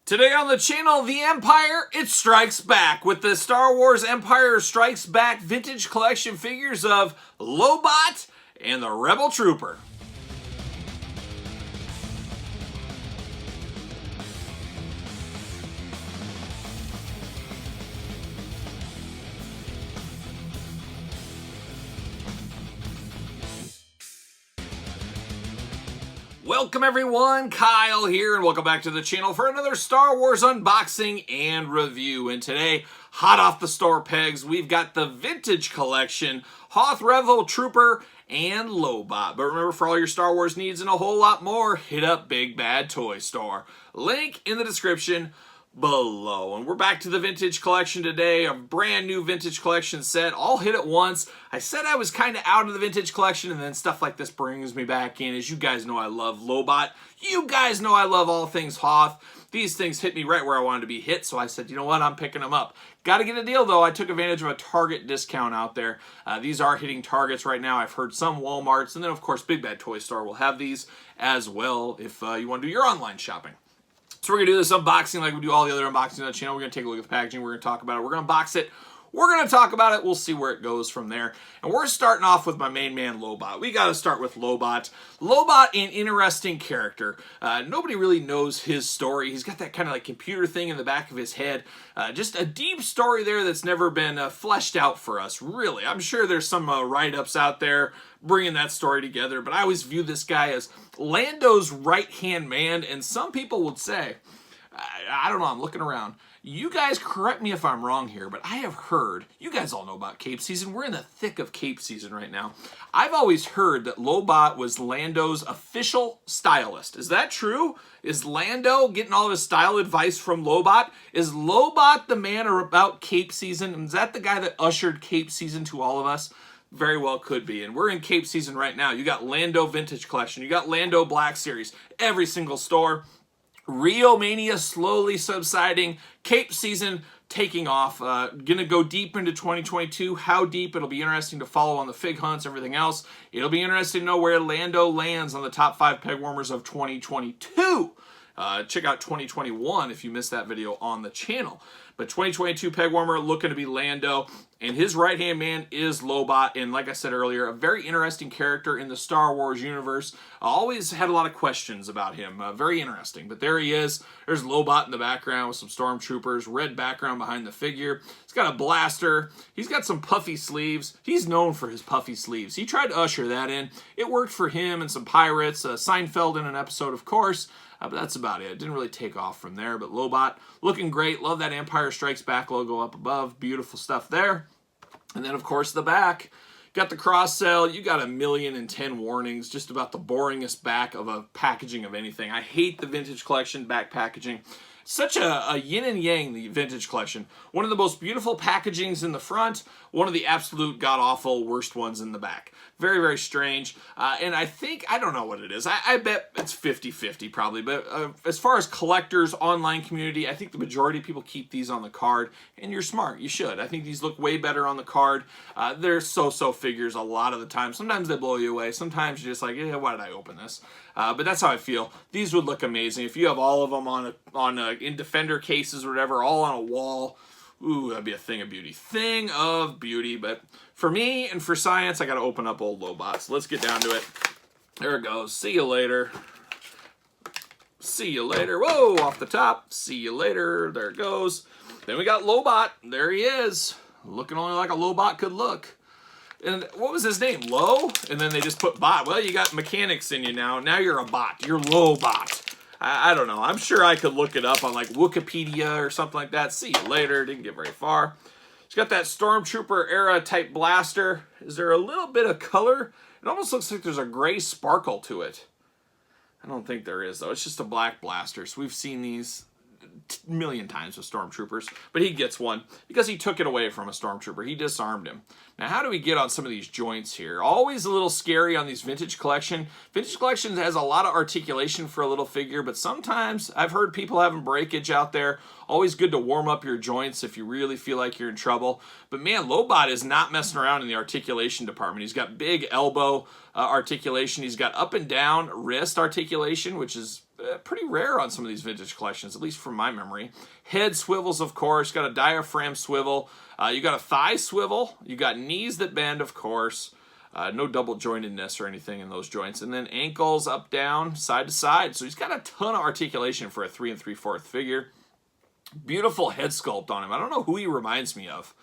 Today on the channel, the Empire, it strikes back with the Star Wars Empire Strikes Back vintage collection figures of Lobot and the Rebel Trooper. Welcome everyone, Kyle here, and welcome back to the channel for another Star Wars unboxing and review. And today, hot off the store pegs, we've got the vintage collection, Hoth Rebel Trooper and Lobot. But remember, for all your Star Wars needs and a whole lot more, hit up Big Bad Toy Store. Link in the description below. And we're back to the vintage collection today, a brand new vintage collection set, all hit at once. I said I was kind of out of the vintage collection, and then stuff like this brings me back in. As you guys know, I love Lobot. You guys know I love all things Hoth. These things hit me right where I wanted to be hit, so I said, you know what, I'm picking them up. Got to get a deal, though. I took advantage of a Target discount out there. These are hitting Targets right now. I've heard some Walmarts, and then, of course, Big Bad Toy Store will have these as well if you want to do your online shopping. So we're going to do this unboxing like we do all the other unboxings on the channel. We're going to take a look at the packaging. We're going to talk about it. We're going to unbox it. We're going to talk about it. We'll see where it goes from there. And we're starting off with my main man, Lobot. We got to start with Lobot. Lobot, an interesting character. Nobody really knows his story. He's got that kind of like computer thing in the back of his head. Just a deep story there that's never been fleshed out for us, really. I'm sure there's some write-ups out there bringing that story together, but I always view this guy as Lando's right-hand man, and some people would say, I don't know, I'm looking around. You guys correct me if I'm wrong here, but I have heard, you guys all know about Cape season. We're in the thick of Cape season right now. I've always heard that Lobot was Lando's official stylist. Is that true? Is Lando getting all of his style advice from Lobot? Is Lobot the man about Cape season? Is that the guy that ushered Cape season to all of us? Very well could be. And we're in Cape season right now. You got Lando Vintage Collection. You got Lando Black Series. Every single store. Rio Mania slowly subsiding. Cape season taking off. Gonna go deep into 2022. How deep? It'll be interesting to follow on the fig hunts, everything else. It'll be interesting to know where Lando lands on the top 5 peg warmers of 2022. Check out 2021 if you missed that video on the channel. But 2022 peg warmer looking to be Lando, and his right-hand man is Lobot, and like I said earlier, a very interesting character in the Star Wars universe. I always had a lot of questions about him. Very interesting, but there he is. There's Lobot in the background with some stormtroopers, red background behind the figure. He's got a blaster. He's got some puffy sleeves. He's known for his puffy sleeves. He tried to usher that in. It worked for him and some pirates. Seinfeld in an episode, of course. But that's about it. It didn't really take off from there. But Lobot looking great. Love that Empire Strikes Back logo up above. Beautiful stuff there. And then, of course, the back. Got the cross sell. You got 1,000,010 warnings. Just about the boringest back of a packaging of anything. I hate the vintage collection back packaging. Such a yin and yang, the vintage collection. One of the most beautiful packagings in the front. One of the absolute god-awful worst ones in the back. Very, very strange. And I think, I don't know what it is. I bet it's 50-50 probably. But as far as collectors, online community, I think the majority of people keep these on the card. And you're smart. You should. I think these look way better on the card. They're so-so figures a lot of the time. Sometimes they blow you away. Sometimes you're just like, yeah, why did I open this? But that's how I feel. These would look amazing. If you have all of them in Defender cases or whatever, all on a wall, ooh, that'd be a thing of beauty. Thing of beauty. But for me and for science, I got to open up old Lobot. So let's get down to it. There it goes. See you later. See you later. Whoa, off the top. See you later. There it goes. Then we got Lobot. There he is. Looking only like a Lobot could look. And what was his name? Low? And then they just put bot. Well, you got mechanics in you now. Now you're a bot. You're Lobot. I don't know. I'm sure I could look it up on like Wikipedia or something like that. See you later. Didn't get very far. He's got that Stormtrooper era type blaster. Is there a little bit of color? It almost looks like there's a gray sparkle to it. I don't think there is, though. It's just a black blaster. So we've seen these a million times with Stormtroopers. But he gets one because he took it away from a Stormtrooper. He disarmed him. Now, how do we get on some of these joints here? Always a little scary on these vintage collection. Vintage collection has a lot of articulation for a little figure, but sometimes I've heard people having breakage out there. Always good to warm up your joints if you really feel like you're in trouble. But man, Lobot is not messing around in the articulation department. He's got big elbow articulation. He's got up and down wrist articulation, which is pretty rare on some of these vintage collections, at least from my memory. Head swivels, of course. Got a diaphragm swivel. You got a thigh swivel. You got knees that bend, of course. No double jointedness or anything in those joints. And then ankles up, down, side to side. So he's got a ton of articulation for a 3 3/4 figure. Beautiful head sculpt on him. I don't know who he reminds me of.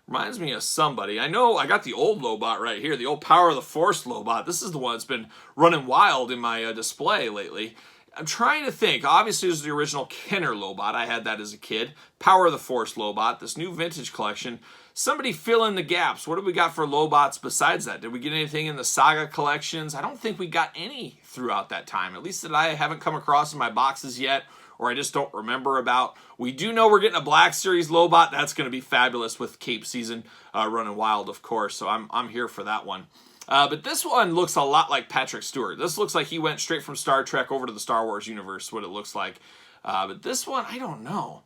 Reminds me of somebody. I know I got the old Lobot right here, the old Power of the Force Lobot. This is the one that's been running wild in my display lately. I'm trying to think. Obviously, this is the original Kenner Lobot. I had that as a kid. Power of the Force Lobot, this new vintage collection. Somebody fill in the gaps. What do we got for Lobots besides that? Did we get anything in the Saga collections? I don't think we got any throughout that time, at least that I haven't come across in my boxes yet, or I just don't remember about. We do know we're getting a Black Series Lobot. That's going to be fabulous with Cape Season running wild, of course, so I'm here for that one. But this one looks a lot like Patrick Stewart. This looks like he went straight from Star Trek over to the Star Wars universe, what it looks like. But this one, I don't know.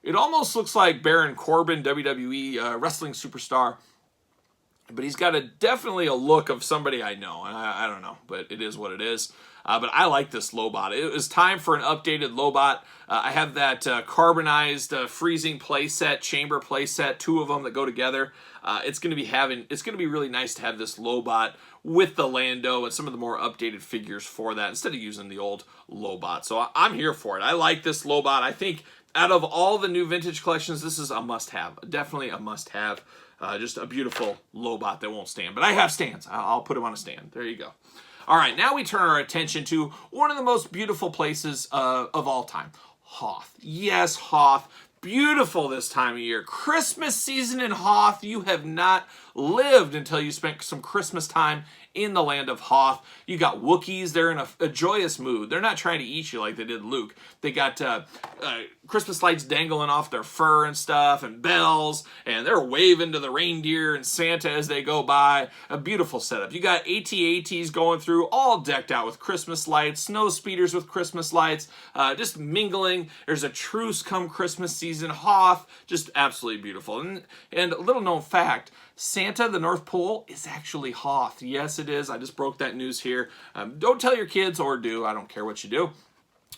It almost looks like Baron Corbin, WWE wrestling superstar. But he's got definitely a look of somebody I know. And I don't know, but it is what it is. But I like this Lobot. It was time for an updated Lobot. I have that carbonized freezing playset, chamber playset, 2 of them that go together. It's going to be really nice to have this Lobot with the Lando and some of the more updated figures for that instead of using the old Lobot. So I'm here for it. I like this Lobot. I think out of all the new vintage collections, this is a must-have. Definitely a must-have. Just a beautiful Lobot that won't stand. But I have stands. I'll put him on a stand. There you go. All right, now we turn our attention to one of the most beautiful places of all time, Hoth. Yes, Hoth. Beautiful this time of year. Christmas season in Hoth. You have not lived until you spent some Christmas time in the land of Hoth. You got Wookiees. They're in a joyous mood. They're not trying to eat you like they did Luke. They got Christmas lights dangling off their fur and stuff, and bells, and they're waving to the reindeer and Santa as they go by. A beautiful setup. You got AT-ATs going through, all decked out with Christmas lights, snow speeders with Christmas lights, just mingling. There's a truce come Christmas season. Hoth, just absolutely beautiful. And a little known fact, Santa, the North Pole, is actually Hoth. Yes, it is. I just broke that news here. Don't tell your kids, or do. I don't care what you do.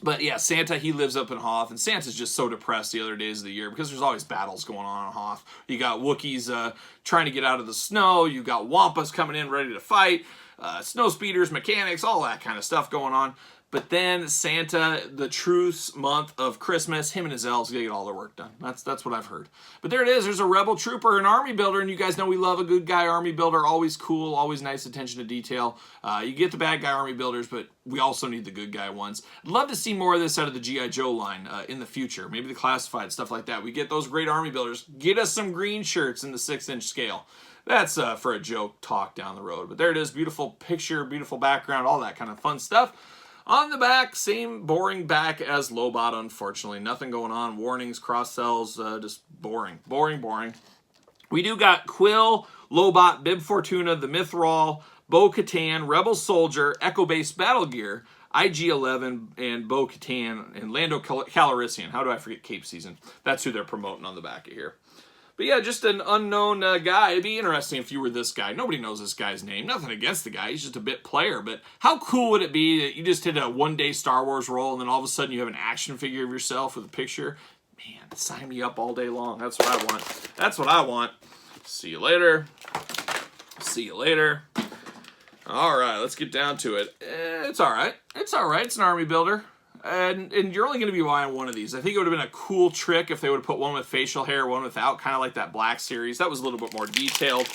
But yeah, Santa, he lives up in Hoth, and Santa's just so depressed the other days of the year because there's always battles going on in Hoth. You got Wookiees trying to get out of the snow. You got Wampas coming in ready to fight. Snow speeders, mechanics, all that kind of stuff going on. But then Santa, the truce month of Christmas, him and his elves get all their work done. That's what I've heard. But there it is. There's a rebel trooper, an army builder, and you guys know we love a good guy army builder. Always cool, always nice attention to detail. You get the bad guy army builders, but we also need the good guy ones. I'd love to see more of this out of the G.I. Joe line in the future. Maybe the classified, stuff like that. We get those great army builders. Get us some green shirts in the 6-inch scale. That's for a joke talk down the road. But there it is. Beautiful picture, beautiful background, all that kind of fun stuff. On the back, same boring back as Lobot, unfortunately. Nothing going on. Warnings, cross-sells, just boring. Boring. We do got Quill, Lobot, Bib Fortuna, the Mythrol, Bo-Katan, Rebel Soldier, Echo Base Battle Gear, IG-11, and Bo-Katan, and Lando Calrissian. How do I forget Cape Season? That's who they're promoting on the back of here. But yeah, just an unknown guy. It'd be interesting if you were this guy. Nobody knows this guy's name. Nothing against the guy. He's just a bit player. But how cool would it be that you just did a one-day Star Wars roll and then all of a sudden you have an action figure of yourself with a picture? Man, sign me up all day long. That's what I want. That's what I want. See you later. See you later. All right, let's get down to it. It's all right. It's all right. It's an army builder. And you're only going to be buying one of these. I think it would have been a cool trick if they would have put one with facial hair, one without, kind of like that Black Series. That was a little bit more detailed,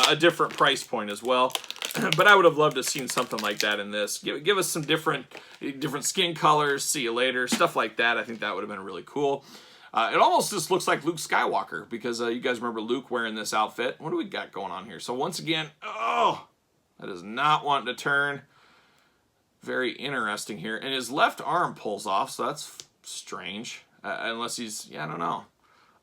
a different price point as well. But I would have loved to have seen something like that in this. Give us some different skin colors, see you later, stuff like that. I think that would have been really cool. It almost just looks like Luke Skywalker because you guys remember Luke wearing this outfit. What do we got going on here? So once again, oh, that is not wanting to turn. Very interesting here. And his left arm pulls off, so that's strange. Unless he's, yeah, I don't know.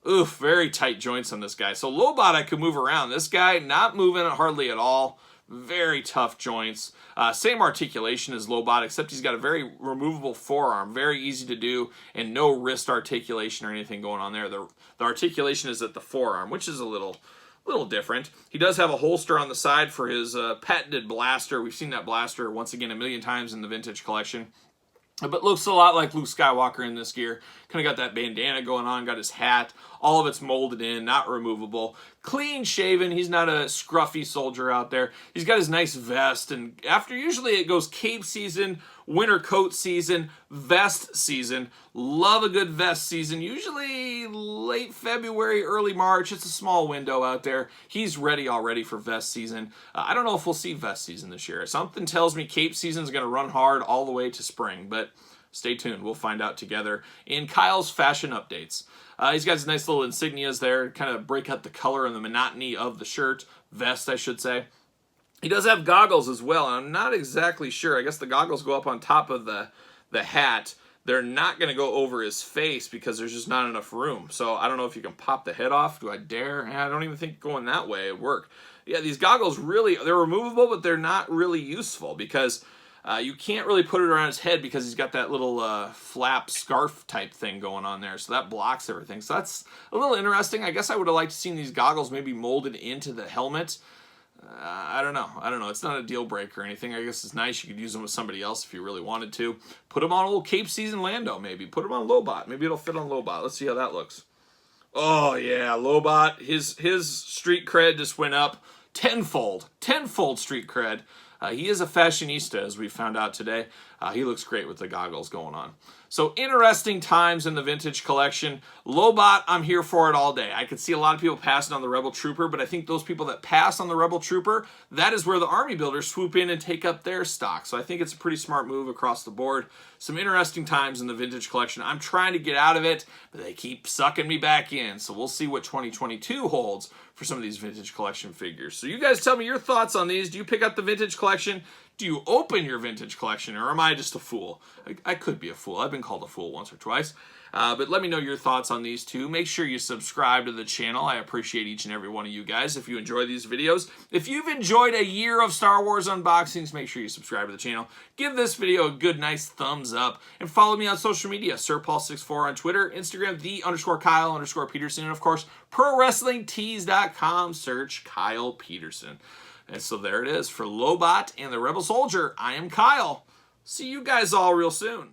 Oof, very tight joints on this guy. So Lobot, I could move around. This guy, not moving hardly at all. Very tough joints. Same articulation as Lobot, except he's got a very removable forearm. Very easy to do, and no wrist articulation or anything going on there. The articulation is at the forearm, which is a little different. He does have a holster on the side for his patented blaster. We've seen that blaster once again a million times in the vintage collection. but looks a lot like Luke Skywalker in this gear. Kind of got that bandana going on, got his hat. All of it's molded in, not removable. Clean shaven. He's not a scruffy soldier out there. He's got his nice vest. And after usually it goes cape season, winter coat season, vest season. Love a good vest season. Usually late February, early March. It's a small window out there. He's ready already for vest season. I don't know if we'll see vest season this year. Something tells me cape season is going to run hard all the way to spring. But stay tuned. We'll find out together in Kyle's fashion updates. He's got his nice little insignias there, kind of break up the color and the monotony of the shirt, vest, I should say. He does have goggles as well. I'm not exactly sure. I guess the goggles go up on top of the hat. They're not going to go over his face because there's just not enough room. So I don't know if you can pop the head off. Do I dare? I don't even think going that way would work. Yeah, these goggles really, they're removable, but they're not really useful because you can't really put it around his head because he's got that little flap scarf type thing going on there. So that blocks everything. So that's a little interesting. I guess I would have liked to see these goggles maybe molded into the helmet. I don't know. It's not a deal breaker or anything. I guess it's nice. You could use them with somebody else if you really wanted to. Put them on old Cape Season Lando maybe. Put them on Lobot. Maybe it'll fit on Lobot. Let's see how that looks. Oh yeah, Lobot. His street cred just went up tenfold. Tenfold street cred. He is a fashionista, as we found out today. He looks great with the goggles going on. So interesting times in the vintage collection. Lobot, I'm here for it all day. I could see a lot of people passing on the Rebel Trooper, but I think those people that pass on the Rebel Trooper, that is where the Army builders swoop in and take up their stock. So I think it's a pretty smart move across the board. Some interesting times in the vintage collection. I'm trying to get out of it, but they keep sucking me back in. So we'll see what 2022 holds for some of these vintage collection figures. So you guys tell me your thoughts on these. Do you pick up the vintage collection? Do you open your vintage collection, or am I just a fool? I could be a fool. I've been called a fool once or twice. But let me know your thoughts on these two. Make sure you subscribe to the channel. I appreciate each and every one of you guys if you enjoy these videos. If you've enjoyed a year of Star Wars unboxings, make sure you subscribe to the channel. Give this video a good, nice thumbs up. And follow me on social media, SirPaul64 on Twitter, Instagram, _Kyle_Peterson, and of course, ProWrestlingTees.com. Search Kyle Peterson. And so there it is. For Lobot and the Rebel Soldier, I am Kyle. See you guys all real soon.